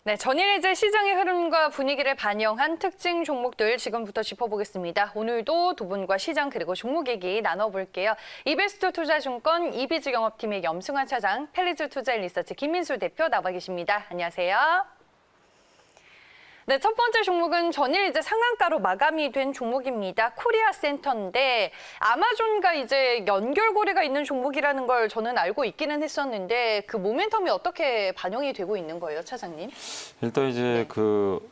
네, 전일제 시장의 흐름과 분위기를 반영한 특징 종목들 지금부터 짚어보겠습니다. 오늘도 두 분과 시장 그리고 종목 얘기 나눠볼게요. 이베스트 투자증권 이비즈 영업팀의 염승환 차장, 펠리즈 투자인리서치 김민수 대표 나와 계십니다. 안녕하세요. 네, 첫 번째 종목은 전일 이제 상한가로 마감이 된 종목입니다. 코리아 센터인데 아마존과 이제 연결고리가 있는 종목이라는 걸 저는 알고 있기는 했었는데 그 모멘텀이 어떻게 반영이 되고 있는 거예요, 차장님? 일단 이제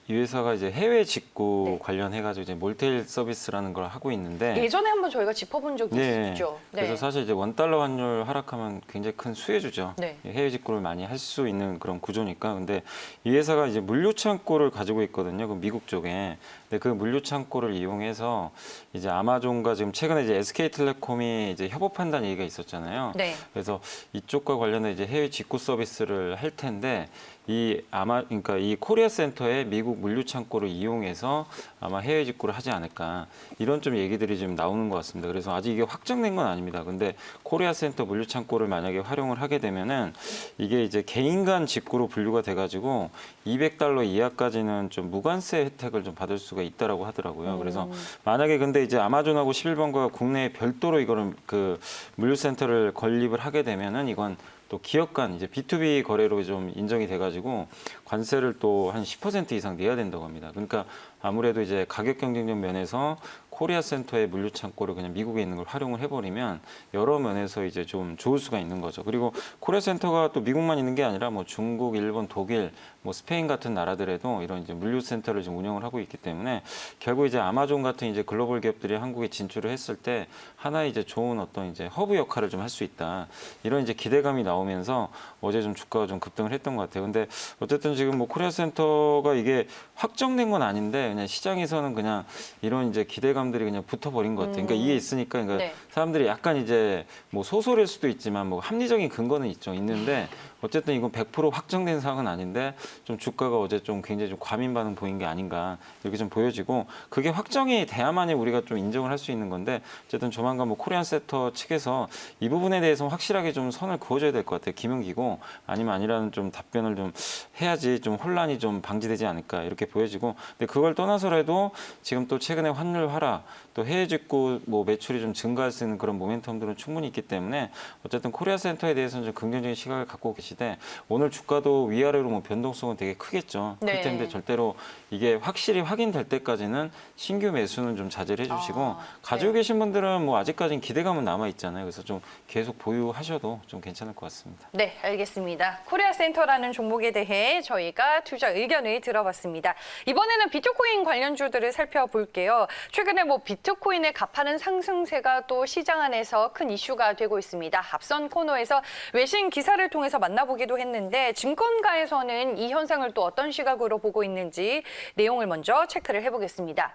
이 회사가 이제 해외 직구 네. 관련해가지고 이제 몰테일 서비스라는 걸 하고 있는데 예전에 한번 저희가 짚어본 적이 있었죠. 네. 그래서 사실 이제 원달러 환율 하락하면 굉장히 큰 수혜주죠. 네. 해외 직구를 많이 할 수 있는 그런 구조니까. 근데 이 회사가 이제 물류 창고를 가지고 있거든요. 그 미국 쪽에. 근데 그 물류 창고를 이용해서 이제 아마존과 지금 최근에 이제 SK텔레콤이 이제 협업한다는 얘기가 있었잖아요. 네. 그래서 이쪽과 관련해 이제 해외 직구 서비스를 할 텐데 그러니까 이 코리아 센터의 미국 물류 창고를 이용해서 아마 해외 직구를 하지 않을까 이런 좀 얘기들이 좀 나오는 것 같습니다. 그래서 아직 이게 확정된 건 아닙니다. 근데 코리아 센터 물류 창고를 만약에 활용을 하게 되면은 이게 이제 개인 간 직구로 분류가 돼가지고 $200 이하까지는 좀 무관세 혜택을 좀 받을 수가 있다라고 하더라고요. 그래서 만약에 근데 이제 아마존하고 11번가가 국내에 별도로 이거를 그 물류 센터를 건립을 하게 되면은 이건 또 기업 간 이제 B2B 거래로 좀 인정이 돼가지고 관세를 또 한 10% 이상 내야 된다고 합니다. 그러니까 아무래도 이제 가격 경쟁력 면에서 코리아 센터의 물류 창고를 그냥 미국에 있는 걸 활용을 해버리면 여러 면에서 이제 좀 좋을 수가 있는 거죠. 그리고 코리아 센터가 또 미국만 있는 게 아니라 뭐 중국, 일본, 독일, 뭐 스페인 같은 나라들에도 이런 이제 물류 센터를 지금 운영을 하고 있기 때문에 결국 이제 아마존 같은 이제 글로벌 기업들이 한국에 진출을 했을 때 하나의 이제 좋은 어떤 이제 허브 역할을 좀 할 수 있다. 이런 이제 기대감이 나오면서 어제 좀 주가가 좀 급등을 했던 것 같아요. 근데 어쨌든 지금 뭐 코리아 센터가 이게 확정된 건 아닌데 그냥 시장에서는 그냥 이런 이제 기대감들이 그냥 붙어버린 것 같아요. 그러니까 이게 있으니까 그러니까 네. 사람들이 약간 이제 뭐 소설일 수도 있지만 뭐 합리적인 근거는 있는데 어쨌든 이건 100% 확정된 사항은 아닌데 좀 주가가 어제 좀 굉장히 좀 과민 반응 보인 게 아닌가 이렇게 좀 보여지고 그게 확정이 돼야만이 우리가 좀 인정을 할 수 있는 건데 어쨌든 조만간 뭐 코리안 센터 측에서 이 부분에 대해서 확실하게 좀 선을 그어줘야 될 것 같아요. 김은기고 아니면 아니라는 좀 답변을 좀 해야지 좀 혼란이 좀 방지되지 않을까 이렇게 보여지고 근데 그걸 떠나서라도 지금 또 최근에 환율 하락 또 해외 직구 뭐 매출이 좀 증가할 수 있는 그런 모멘텀들은 충분히 있기 때문에 어쨌든 코리아 센터에 대해서는 좀 긍정적인 시각을 갖고 계시되 오늘 주가도 위아래로 뭐 변동성은 되게 크겠죠. 네. 클 텐데 절대로 이게 확실히 확인될 때까지는 신규 매수는 좀 자제를 해주시고 가지고 계신 분들은 뭐 아직까지는 기대감은 남아 있잖아요. 그래서 좀 계속 보유하셔도 좀 괜찮을 것 같습니다. 네, 알겠습니다. 코리아 센터라는 종목에 대해 저희가 투자 의견을 들어봤습니다. 이번에는 비트코인 관련주들을 살펴볼게요. 최근에 뭐 비트코인의 가파른 상승세가 또 시장 안에서 큰 이슈가 되고 있습니다. 앞선 코너에서 외신 기사를 통해서 만나보기도 했는데 증권가에서는 이 현상을 또 어떤 시각으로 보고 있는지 내용을 먼저 체크를 해보겠습니다.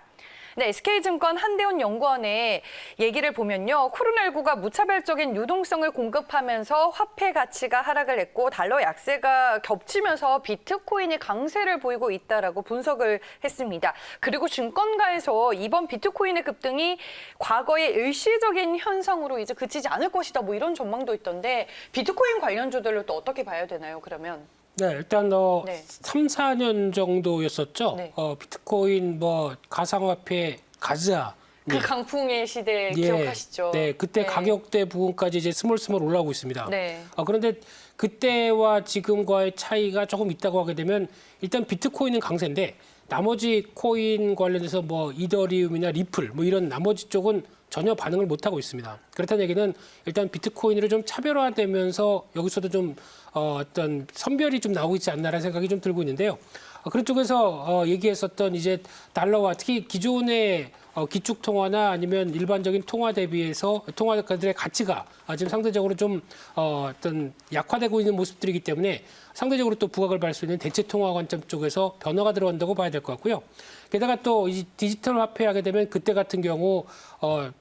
네, SK증권 한대훈 연구원의 얘기를 보면요. 코로나19가 무차별적인 유동성을 공급하면서 화폐 가치가 하락을 했고 달러 약세가 겹치면서 비트코인이 강세를 보이고 있다라고 분석을 했습니다. 그리고 증권가에서 이번 비트코인의 급등이 과거의 일시적인 현상으로 이제 그치지 않을 것이다. 뭐 이런 전망도 있던데 비트코인 관련주들로 또 어떻게 봐야 되나요, 그러면? 네, 일단 네. 3, 4년 정도였었죠. 네. 비트코인 뭐 가상화폐 가즈아 그 강풍의 시대 기억하시죠? 네, 그때 가격대 부분까지 이제 스멀스멀 올라오고 있습니다. 네. 그런데 그때와 지금과의 차이가 조금 있다고 하게 되면 일단 비트코인은 강세인데 나머지 코인 관련해서 뭐 이더리움이나 리플 뭐 이런 나머지 쪽은 전혀 반응을 못 하고 있습니다. 그렇다는 얘기는 일단 비트코인으로 좀 차별화되면서 여기서도 좀 어떤 선별이 좀 나오고 있지 않나라는 생각이 좀 들고 있는데요. 그런 쪽에서 얘기했었던 이제 달러와 특히 기존의 기축 통화나 아니면 일반적인 통화 대비해서 통화들의 가치가 지금 상대적으로 좀 어떤 약화되고 있는 모습들이기 때문에 상대적으로 또 부각을 받을 수 있는 대체 통화 관점 쪽에서 변화가 들어간다고 봐야 될 것 같고요. 게다가 또 이 디지털 화폐하게 되면 그때 같은 경우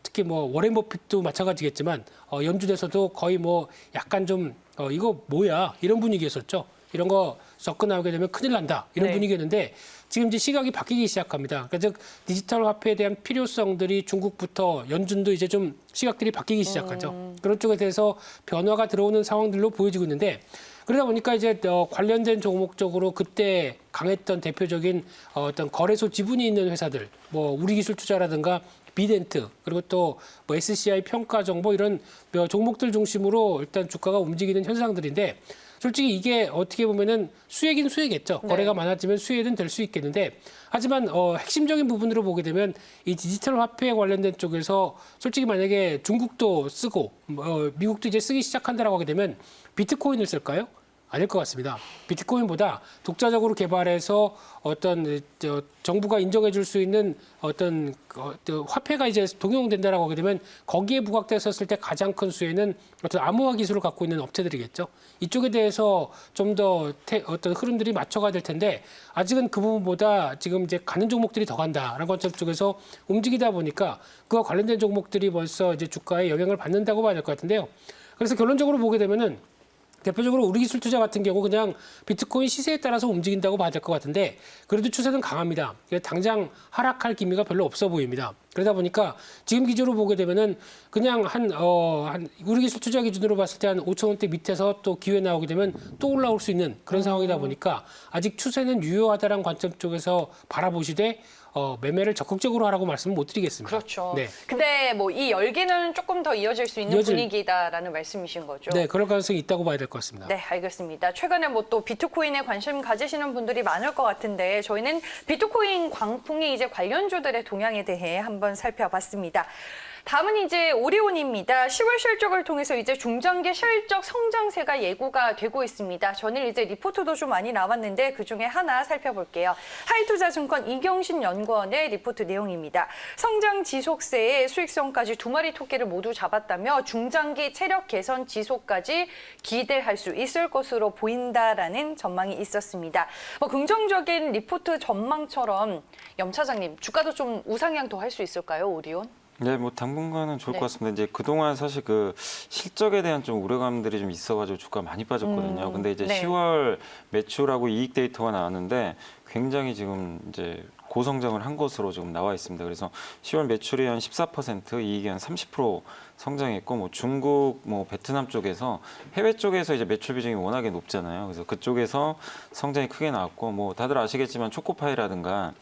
특히 뭐 워렌 버핏도 마찬가지겠지만 연준에서도 거의 뭐 약간 좀 이거 뭐야 이런 분위기였었죠. 이런 거 접근하게 되면 큰일 난다 이런 네. 분위기였는데 지금 이제 시각이 바뀌기 시작합니다. 그러니까 즉 디지털 화폐에 대한 필요성들이 중국부터 연준도 이제 좀 시각들이 바뀌기 시작하죠. 그런 쪽에 대해서 변화가 들어오는 상황들로 보여지고 있는데 그러다 보니까 이제 관련된 종목 쪽으로 그때 강했던 대표적인 어떤 거래소 지분이 있는 회사들, 뭐 우리기술투자라든가 비덴트 그리고 또 뭐 SCI 평가정보 이런 종목들 중심으로 일단 주가가 움직이는 현상들인데 솔직히 이게 어떻게 보면은 수혜긴 수혜겠죠. 네. 거래가 많아지면 수혜는 될 수 있겠는데 하지만 핵심적인 부분으로 보게 되면 이 디지털 화폐에 관련된 쪽에서 솔직히 만약에 중국도 쓰고 미국도 이제 쓰기 시작한다라고 하게 되면 비트코인을 쓸까요? 아닐 것 같습니다. 비트코인보다 독자적으로 개발해서 어떤 정부가 인정해 줄 수 있는 어떤 화폐가 이제 동용된다라고 하게 되면 거기에 부각됐었을 때 가장 큰 수혜는 어떤 암호화 기술을 갖고 있는 업체들이겠죠. 이쪽에 대해서 좀 더 어떤 흐름들이 맞춰가야 될 텐데 아직은 그 부분보다 지금 이제 가는 종목들이 더 간다라는 관점 쪽에서 움직이다 보니까 그와 관련된 종목들이 벌써 이제 주가에 영향을 받는다고 봐야 될 것 같은데요. 그래서 결론적으로 보게 되면은 대표적으로 우리기술투자 같은 경우 그냥 비트코인 시세에 따라서 움직인다고 봐야 될 것 같은데 그래도 추세는 강합니다. 당장 하락할 기미가 별로 없어 보입니다. 그러다 보니까 지금 기준으로 보게 되면은 그냥 한 우리기술투자 기준으로 봤을 때 한 5천 원대 밑에서 또 기회 나오게 되면 또 올라올 수 있는 그런 상황이다 보니까 아직 추세는 유효하다는 관점 쪽에서 바라보시되 매매를 적극적으로 하라고 말씀은 못 드리겠습니다. 그렇죠. 네. 근데 뭐 이 열기는 조금 더 이어질 수 있는 분위기다라는 말씀이신 거죠. 네, 그럴 가능성이 있다고 봐야 될 것 같습니다. 네, 알겠습니다. 최근에 뭐 또 비트코인에 관심 가지시는 분들이 많을 것 같은데 저희는 비트코인 광풍이 이제 관련주들의 동향에 대해 한번 살펴봤습니다. 다음은 이제 오리온입니다. 10월 실적을 통해서 이제 중장기 실적 성장세가 예고가 되고 있습니다. 전일 이제 리포트도 좀 많이 나왔는데 그중에 하나 살펴볼게요. 하이투자증권 이경신 연구원의 리포트 내용입니다. 성장 지속세에 수익성까지 두 마리 토끼를 모두 잡았다며 중장기 체력 개선 지속까지 기대할 수 있을 것으로 보인다라는 전망이 있었습니다. 뭐 긍정적인 리포트 전망처럼 염 차장님 주가도 좀 우상향 더 할 수 있을까요, 오리온? 네, 뭐 당분간은 좋을 네. 것 같습니다. 이제 그동안 사실 그 실적에 대한 좀 우려감들이 좀 있어가지고 주가 많이 빠졌거든요. 근데 이제 네. 10월 매출하고 이익 데이터가 나왔는데 굉장히 지금 이제 고성장을 한 것으로 지금 나와 있습니다. 그래서 10월 매출이 한 14%, 이익이 한 30% 성장했고, 뭐 중국, 뭐 베트남 쪽에서 해외 쪽에서 이제 매출 비중이 워낙에 높잖아요. 그래서 그쪽에서 성장이 크게 나왔고, 뭐 다들 아시겠지만 초코파이라든가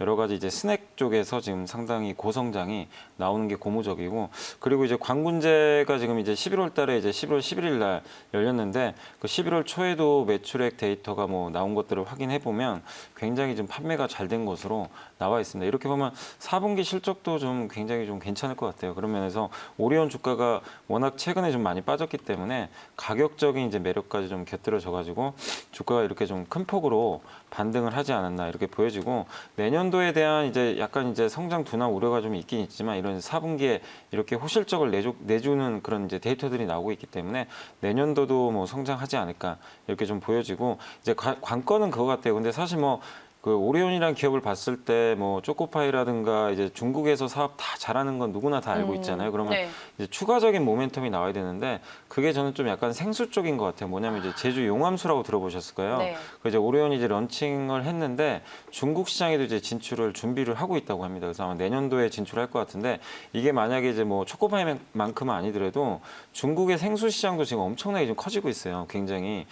여러 가지 이제 스낵 쪽에서 지금 상당히 고성장이 나오는 게 고무적이고, 그리고 이제 광군제가 지금 이제 11월 달에 이제 11월 11일 날 열렸는데 그 11월 초에도 매출액 데이터가 뭐 나온 것들을 확인해 보면 굉장히 좀 판매가 잘 된 것으로 나와 있습니다. 이렇게 보면 4분기 실적도 좀 굉장히 좀 괜찮을 것 같아요. 그런 면에서 오리온 주가가 워낙 최근에 좀 많이 빠졌기 때문에 가격적인 이제 매력까지 좀 곁들여져 가지고 주가가 이렇게 좀 큰 폭으로 반등을 하지 않았나 이렇게 보여지고, 내년도에 대한 이제 약간 이제 성장 둔화 우려가 좀 있긴 있지만 이런 4분기에 이렇게 호실적을 내주는 그런 이제 데이터들이 나오고 있기 때문에 내년도도 뭐 성장하지 않을까 이렇게 좀 보여지고, 이제 관건은 그거 같아요. 근데 사실 뭐 그 오리온이라는 기업을 봤을 때 뭐 초코파이라든가 이제 중국에서 사업 다 잘하는 건 누구나 다 알고 있잖아요. 그러면 네. 이제 추가적인 모멘텀이 나와야 되는데 그게 저는 좀 약간 생수 쪽인 것 같아요. 뭐냐면 이제 제주 용암수라고 들어보셨을까요? 네. 그 이제 오리온이 이제 런칭을 했는데 중국 시장에도 이제 진출을 준비를 하고 있다고 합니다. 그래서 아마 내년도에 진출할 것 같은데, 이게 만약에 이제 뭐 초코파이만큼은 아니더라도 중국의 생수 시장도 지금 엄청나게 좀 커지고 있어요. 굉장히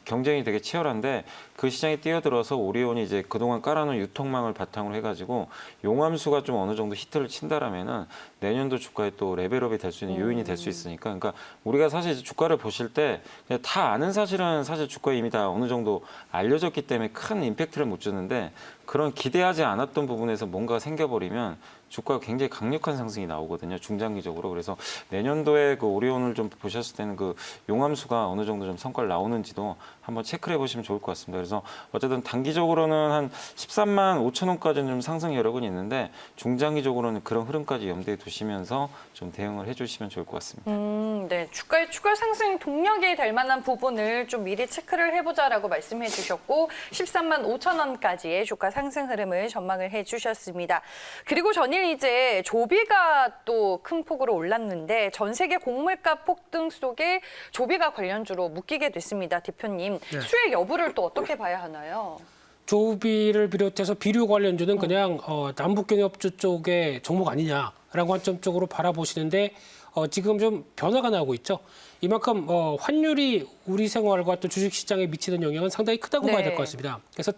경쟁이 되게 치열한데 그 시장에 뛰어들어서 오리온이 이제 그동안 깔아놓은 유통망을 바탕으로 해가지고 용암수가 좀 어느 정도 히트를 친다라면은 내년도 주가에 또 레벨업이 될 수 있는 요인이 될 수 있으니까, 그러니까 우리가 사실 이제 주가를 보실 때 그냥 다 아는 사실은 사실 주가에 이미 다 어느 정도 알려졌기 때문에 큰 임팩트를 못 주는데, 그런 기대하지 않았던 부분에서 뭔가 생겨버리면 주가가 굉장히 강력한 상승이 나오거든요, 중장기적으로. 그래서 내년도에 그 오리온을 좀 보셨을 때는 그 용암수가 어느 정도 좀 성과를 나오는지도 한번 체크를 해보시면 좋을 것 같습니다. 그래서 어쨌든 단기적으로는 한 13만 5천 원까지는 좀 상승 여력은 있는데 중장기적으로는 그런 흐름까지 염두에 두시면서 좀 대응을 해주시면 좋을 것 같습니다. 네, 주가의 추가 상승 동력이 될 만한 부분을 좀 미리 체크를 해보자라고 말씀해 주셨고 13만 5천 원까지의 주가 상승 흐름을 전망을 해주셨습니다. 그리고 전일 이제 조비가 또 큰 폭으로 올랐는데 전 세계 곡물가 폭등 속에 조비가 관련주로 묶이게 됐습니다. 대표님, 네. 수혜 여부를 또 어떻게 봐야 하나요? 조비를 비롯해서 비료 관련주는 그냥 남북경협주 쪽의 종목 아니냐라는 관점 쪽으로 바라보시는데 지금 좀 변화가 나오고 있죠. 이만큼 환율이 우리 생활과 또 주식시장에 미치는 영향은 상당히 크다고 네. 봐야 될 것 같습니다. 그래서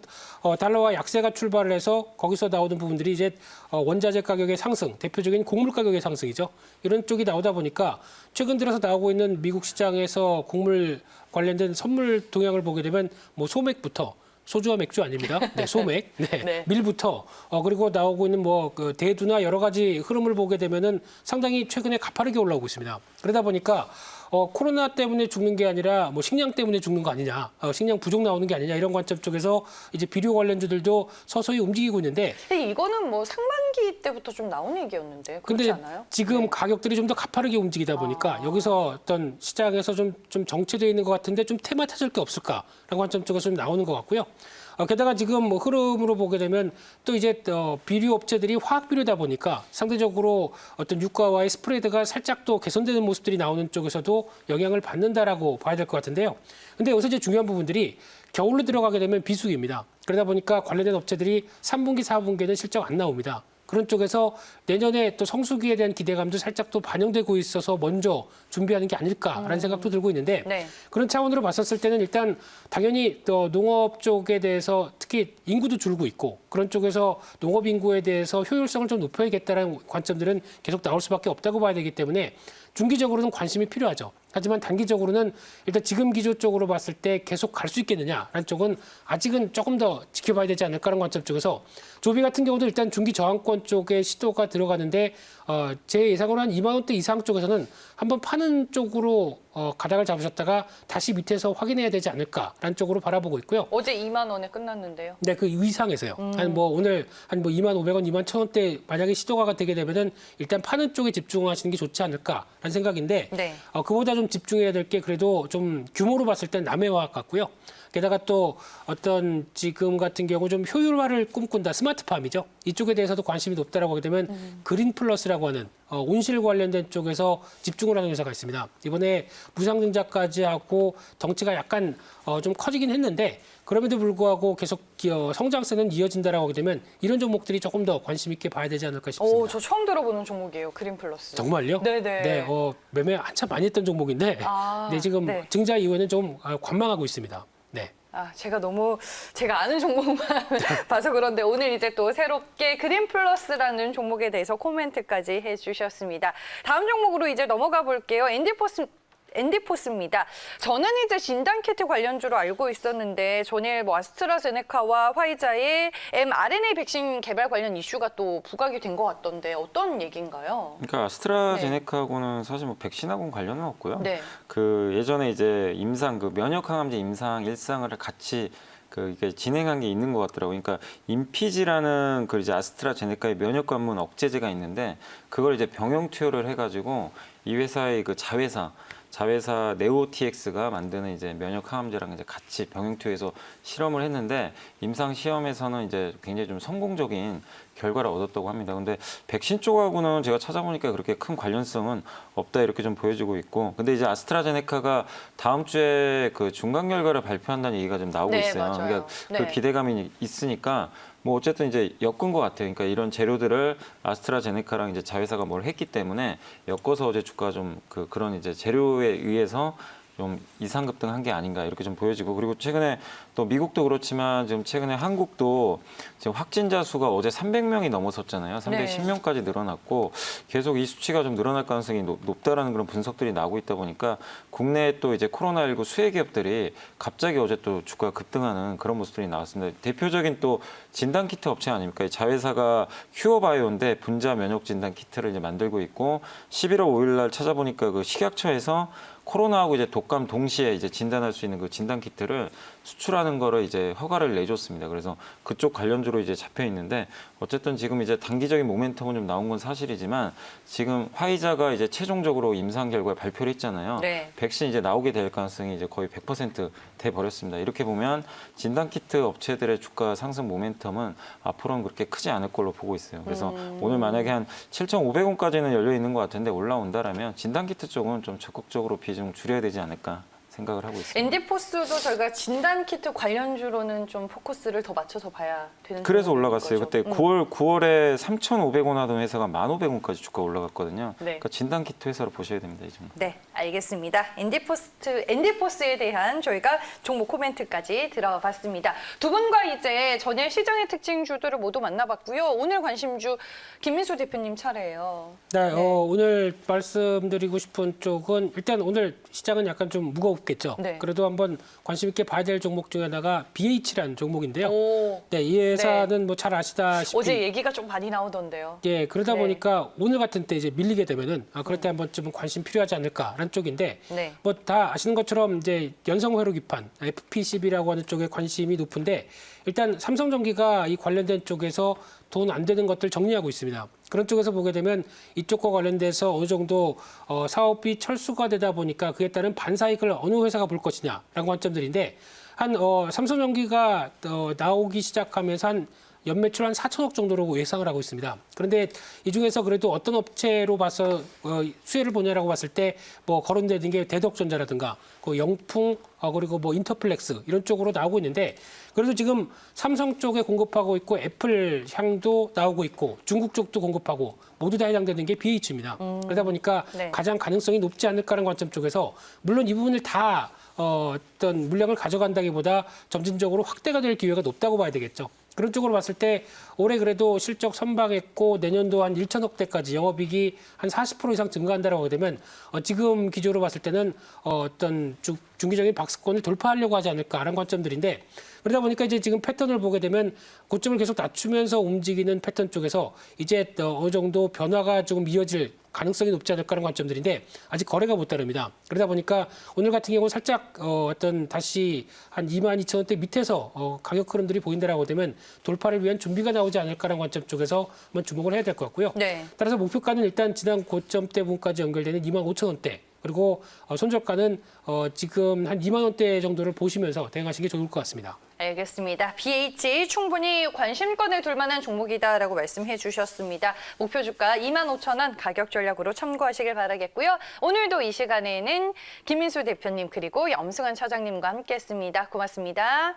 달러와 약세가 출발을 해서 거기서 나오는 부분들이 이제 원자재 가격의 상승, 대표적인 곡물 가격의 상승이죠. 이런 쪽이 나오다 보니까 최근 들어서 나오고 있는 미국 시장에서 곡물 관련된 선물 동향을 보게 되면 뭐 소맥부터 소주와 맥주 아닙니다. 네, 소맥. 네, 네. 밀부터 그리고 나오고 있는 뭐 그 대두나 여러 가지 흐름을 보게 되면은 상당히 최근에 가파르게 올라오고 있습니다. 그러다 보니까 코로나 때문에 죽는 게 아니라 뭐 식량 때문에 죽는 거 아니냐, 식량 부족 나오는 게 아니냐 이런 관점 쪽에서 이제 비료 관련주들도 서서히 움직이고 있는데. 근데 이거는 뭐 상반기 때부터 좀 나온 얘기였는데 그렇지 근데 않아요? 지금 네. 가격들이 좀 더 가파르게 움직이다 보니까 여기서 어떤 시장에서 좀 정체되어 있는 것 같은데 좀 테마 찾을 게 없을까라는 관점 쪽에서 좀 나오는 것 같고요. 게다가 지금 뭐 흐름으로 보게 되면 또 이제 비료 업체들이 화학 비료다 보니까 상대적으로 어떤 유가와의 스프레드가 살짝 또 개선되는 모습들이 나오는 쪽에서도 영향을 받는다라고 봐야 될 것 같은데요. 근데 여기서 이제 중요한 부분들이 겨울로 들어가게 되면 비수기입니다. 그러다 보니까 관련된 업체들이 3분기, 4분기에는 실적 안 나옵니다. 그런 쪽에서 내년에 또 성수기에 대한 기대감도 살짝 또 반영되고 있어서 먼저 준비하는 게 아닐까라는 생각도 들고 있는데 네. 그런 차원으로 봤었을 때는 일단 당연히 또 농업 쪽에 대해서 특히 인구도 줄고 있고 그런 쪽에서 농업 인구에 대해서 효율성을 좀 높여야겠다는 관점들은 계속 나올 수밖에 없다고 봐야 되기 때문에 중기적으로는 관심이 필요하죠. 하지만 단기적으로는 일단 지금 기조 쪽으로 봤을 때 계속 갈 수 있겠느냐라는 쪽은 아직은 조금 더 지켜봐야 되지 않을까라는 관점 쪽에서 조비 같은 경우도 일단 중기 저항권 쪽에 시도가 들어가는데 제 예상으로 한 2만 원대 이상 쪽에서는 한번 파는 쪽으로 가닥을 잡으셨다가 다시 밑에서 확인해야 되지 않을까라는 쪽으로 바라보고 있고요. 어제 2만 원에 끝났는데요. 네, 그 이상에서요. 한 뭐 오늘 한 뭐 2만 500원, 2만 1,000원대 만약에 시도가 되게 되면은 일단 파는 쪽에 집중하시는 게 좋지 않을까라는 생각인데 네. 그보다 좀 집중해야 될 게 그래도 좀 규모로 봤을 땐 남해화학 같고요. 게다가 또 어떤 지금 같은 경우 좀 효율화를 꿈꾼다 스마트팜이죠. 이쪽에 대해서도 관심이 높다라고 하게 되면 그린 플러스라고 하는 온실 관련된 쪽에서 집중을 하는 회사가 있습니다. 이번에 무상증자까지 하고 덩치가 약간 좀 커지긴 했는데 그럼에도 불구하고 계속 성장세는 이어진다라고 하게 되면 이런 종목들이 조금 더 관심 있게 봐야 되지 않을까 싶습니다. 오, 저 처음 들어보는 종목이에요. 그린 플러스. 정말요? 네네. 네, 매매 한참 많이 했던 종목인데 네, 지금 네. 증자 이후에는 좀 관망하고 있습니다. 네. 제가 아는 종목만 봐서 그런데 오늘 이제 또 새롭게 그린 플러스라는 종목에 대해서 코멘트까지 해주셨습니다. 다음 종목으로 이제 넘어가 볼게요. 앤디포스입니다. 저는 이제 진단키트 관련주로 알고 있었는데 전일 뭐 아스트라제네카와 화이자의 mRNA 백신 개발 관련 이슈가 또 부각이 된 것 같던데 어떤 얘기인가요? 그러니까 아스트라제네카하고는 사실 뭐 백신하고는 관련은 없고요. 네. 그 예전에 이제 임상 그 면역항암제 임상 일상을 같이 이게 진행한 게 있는 것 같더라고요. 그러니까 인피지라는 그 이제 아스트라제네카의 면역 관문 억제제가 있는데 그걸 이제 병용 투여를 해가지고 이 회사의 그 자회사 네오TX가 만드는 이제 면역 항암제랑 이제 같이 병용 투여해서 실험을 했는데 임상 시험에서는 이제 굉장히 좀 성공적인 결과를 얻었다고 합니다. 근데 백신 쪽하고는 제가 찾아보니까 그렇게 큰 관련성은 없다 이렇게 좀 보여지고 있고, 근데 이제 아스트라제네카가 다음 주에 그 중간 결과를 발표한다는 얘기가 좀 나오고 네, 있어요. 맞아요. 그러니까 그 네. 기대감이 있으니까 뭐 어쨌든 이제 엮은 것 같아요. 그러니까 이런 재료들을 아스트라제네카랑 이제 자회사가 뭘 했기 때문에 엮어서 어제 주가 좀 그런 이제 재료에 의해서 좀 이상급등한 게 아닌가 이렇게 좀 보여지고, 그리고 최근에 또 미국도 그렇지만 지금 최근에 한국도 지금 확진자 수가 어제 300명이 넘어섰잖아요. 310명까지 늘어났고 계속 이 수치가 좀 늘어날 가능성이 높다라는 그런 분석들이 나오고 있다 보니까 국내에 또 이제 코로나19 수혜 기업들이 갑자기 어제 또 주가가 급등하는 그런 모습들이 나왔습니다. 대표적인 또 진단키트 업체 아닙니까? 자회사가 큐어바이오인데 분자 면역 진단 키트를 이제 만들고 있고 11월 5일 날 찾아보니까 그 식약처에서 코로나하고 이제 독감 동시에 이제 진단할 수 있는 그 진단 키트를 수출하는 거를 이제 허가를 내줬습니다. 그래서 그쪽 관련주로 이제 잡혀 있는데 어쨌든 지금 이제 단기적인 모멘텀은 좀 나온 건 사실이지만 지금 화이자가 이제 최종적으로 임상 결과 발표를 했잖아요. 네. 백신 이제 나오게 될 가능성이 이제 거의 100% 돼 버렸습니다. 이렇게 보면 진단 키트 업체들의 주가 상승 모멘텀은 앞으로는 그렇게 크지 않을 걸로 보고 있어요. 그래서 오늘 만약에 한 7,500원까지는 열려 있는 것 같은데 올라온다라면 진단 키트 쪽은 좀 적극적으로 비중 줄여야 되지 않을까 생각을 하고 있습니다. 엔디포스도 저희가 진단 키트 관련주로는 좀 포커스를 더 맞춰서 봐야 되는. 그래서 종목인 올라갔어요. 거죠. 그때 9월에 3,500원 하던 회사가 1,500원까지 주가 올라갔거든요. 네. 그러니까 진단 키트 회사로 보셔야 됩니다. 이 종목. 네, 알겠습니다. 엔디포스에 대한 저희가 종목 코멘트까지 들어봤습니다. 두 분과 이제 전일 시장의 특징주들을 모두 만나봤고요. 오늘 관심주 김민수 대표님 차례예요. 네, 오늘 말씀드리고 싶은 쪽은 일단 오늘 시장은 약간 좀 무겁겠죠. 네. 그래도 한번 관심 있게 봐야 될 종목 중에 하나가 BH라는 종목인데요. 오, 네, 이 회사는 뭐 잘 아시다시피 어제 얘기가 좀 많이 나오던데요. 예, 그러다 네. 보니까 오늘 같은 때 이제 밀리게 되면은 그럴 때 한번쯤 관심 필요하지 않을까라는 쪽인데 네. 뭐 다 아시는 것처럼 이제 연성회로 기판 FPCB라고 하는 쪽에 관심이 높은데 일단 삼성전기가 이 관련된 쪽에서 돈 안 되는 것들 정리하고 있습니다. 그런 쪽에서 보게 되면 이쪽과 관련돼서 어느 정도 사업이 철수가 되다 보니까 그에 따른 반사이익을 어느 회사가 볼 것이냐라는 관점들인데 한 삼성전기가 나오기 시작하면서 한 연매출 한 4천억 정도로 예상을 하고 있습니다. 그런데 이 중에서 그래도 어떤 업체로 봐서 수혜를 보냐라고 봤을 때 뭐 거론되는 게 대덕전자라든가 그 영풍 그리고 뭐 인터플렉스 이런 쪽으로 나오고 있는데 그래도 지금 삼성 쪽에 공급하고 있고 애플 향도 나오고 있고 중국 쪽도 공급하고 모두 다 해당되는 게 BH입니다. 그러다 보니까 네. 가장 가능성이 높지 않을까라는 관점 쪽에서 물론 이 부분을 다 어떤 물량을 가져간다기보다 점진적으로 확대가 될 기회가 높다고 봐야 되겠죠. 그런 쪽으로 봤을 때 올해 그래도 실적 선방했고 내년도 한 1천억대까지 영업이익이 한 40% 이상 증가한다라고 하게 되면 지금 기조로 봤을 때는 어떤 중기적인 박스권을 돌파하려고 하지 않을까라는 관점들인데 그러다 보니까 이제 지금 패턴을 보게 되면 고점을 계속 낮추면서 움직이는 패턴 쪽에서 이제 어느 정도 변화가 조금 이어질 가능성이 높지 않을까라는 관점들인데 아직 거래가 못 따릅니다. 그러다 보니까 오늘 같은 경우는 살짝 어떤 다시 한 22,000원대 밑에서 가격 흐름들이 보인다라고 되면 돌파를 위한 준비가 나오지 않을까라는 관점 쪽에서 한번 주목을 해야 될 것 같고요. 네. 따라서 목표가는 일단 지난 고점대 부분까지 연결되는 25,000원대 그리고 손절가는 지금 한 2만 원대 정도를 보시면서 대응하시는 게 좋을 것 같습니다. 알겠습니다. BH 충분히 관심권을 둘 만한 종목이다라고 말씀해 주셨습니다. 목표 주가 25,000원 가격 전략으로 참고하시길 바라겠고요. 오늘도 이 시간에는 김민수 대표님 그리고 염승환 차장님과 함께했습니다. 고맙습니다.